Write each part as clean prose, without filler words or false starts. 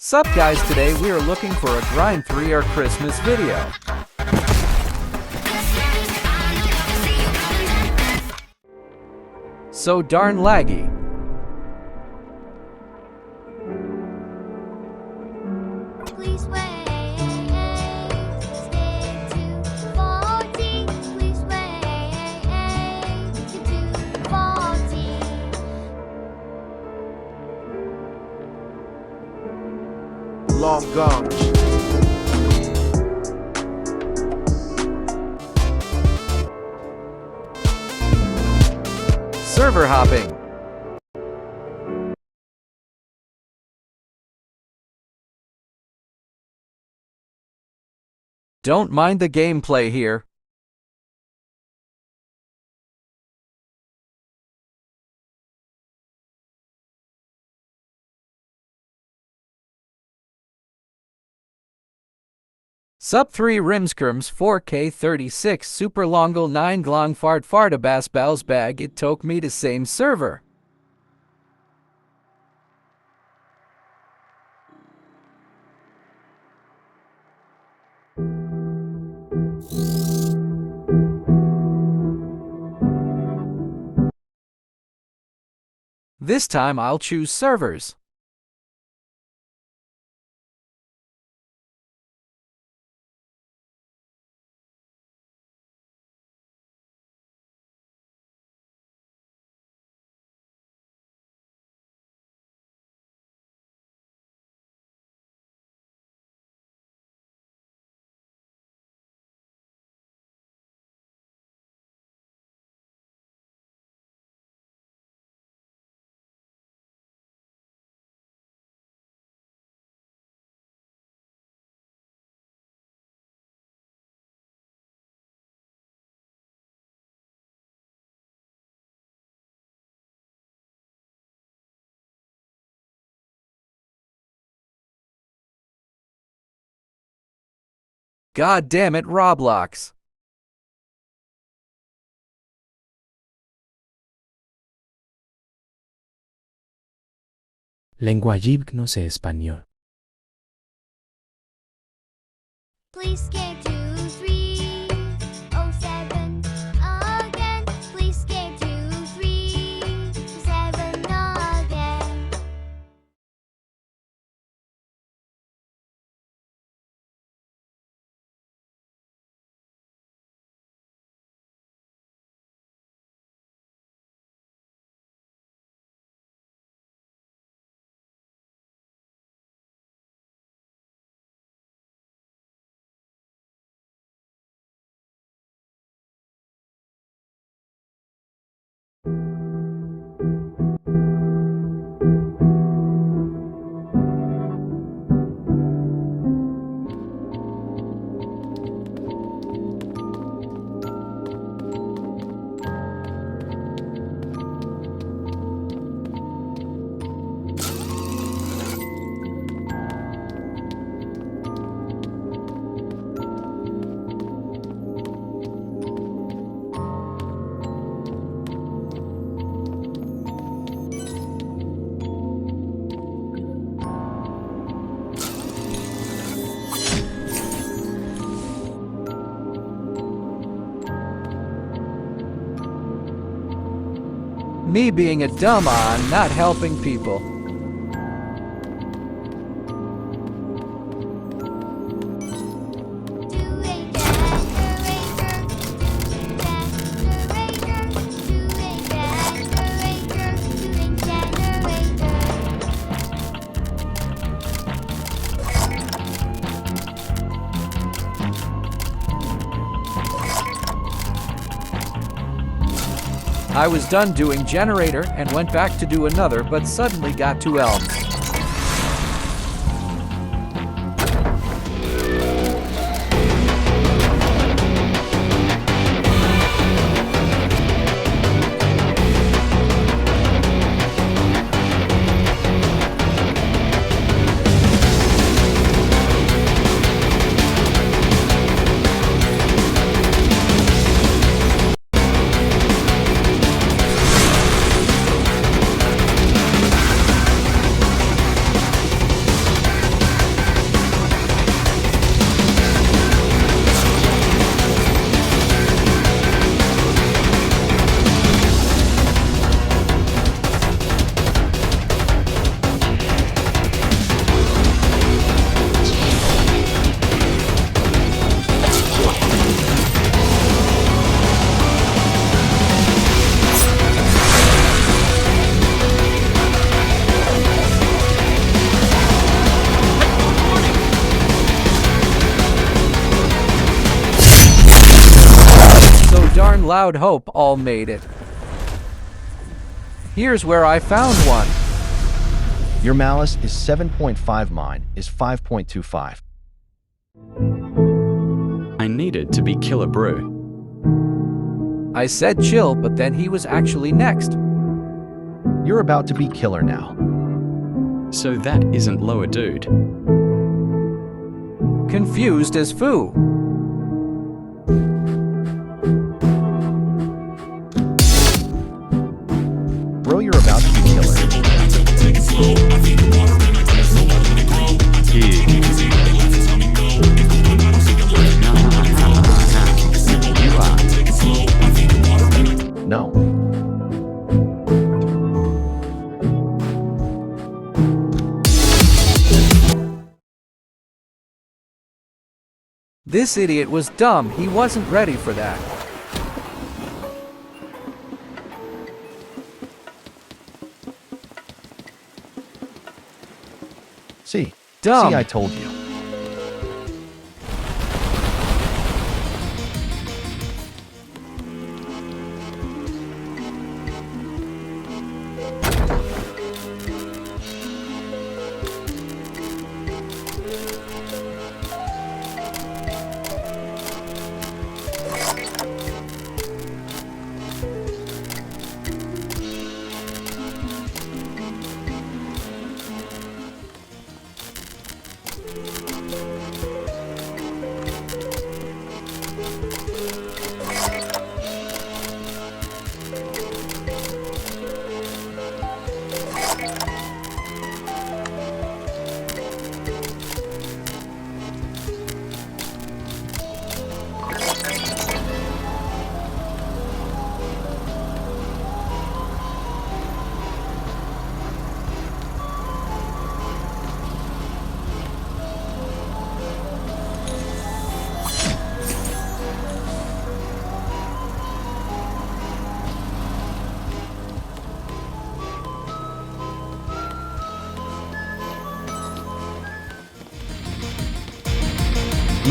Sup guys, today we are looking for a Grind 3 or Christmas video. So darn laggy. Please wait, stay to 40. Please wait, to 40. Long gone. Server hopping. Don't mind the gameplay here. Sup 3 Rimskrms 4K 36 Super Longle 9 Glong Fart Fartabas Bows Bag It Took Me to Same Server. This time I'll choose servers. God damn it, Roblox. Lenguaignos español. Please skate to 307 again. Please skate to 307 again. Me being a dumb on not helping people. I was done doing generator and went back to do another, but suddenly got to elms. Cloud Hope all made it. Here's where I found one. Your malice is 7.5, mine is 5.25. I needed to be Killer Brew. I said chill, but then he was actually next. You're about to be killer now. So that isn't Lower Dude. Confused as foo. Bro, you're about to be killer. You are. No. This idiot was dumb. He wasn't ready for that. See? Dumb. See, I told you.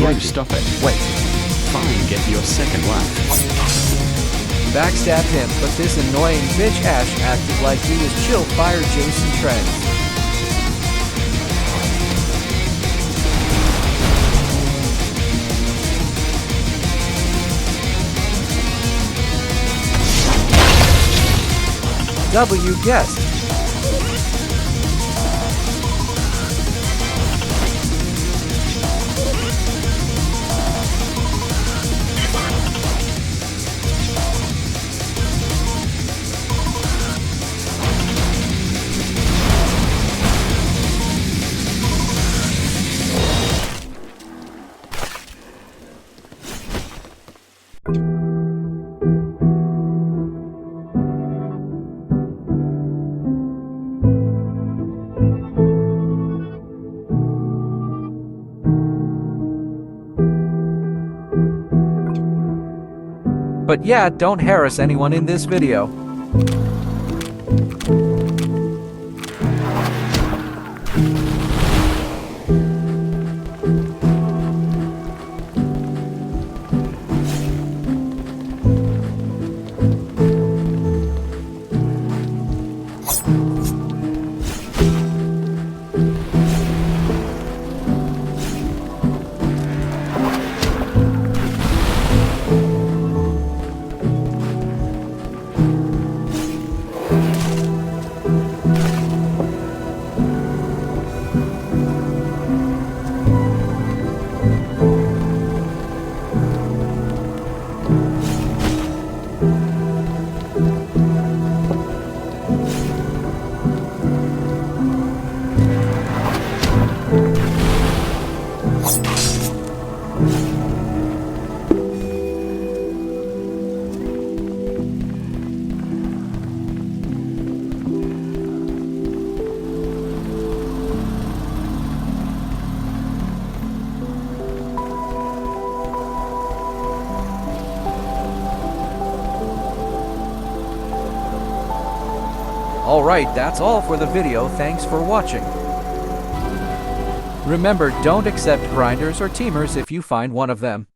Bro, stop it. Wait. Fine, get your second life. Backstab him, but this annoying bitch Ash acted like he was chill. Fire Jason Trent. W guessed. But yeah, don't harass anyone in this video. Alright, that's all for the video. Thanks for watching. Remember, don't accept grinders or teamers if you find one of them.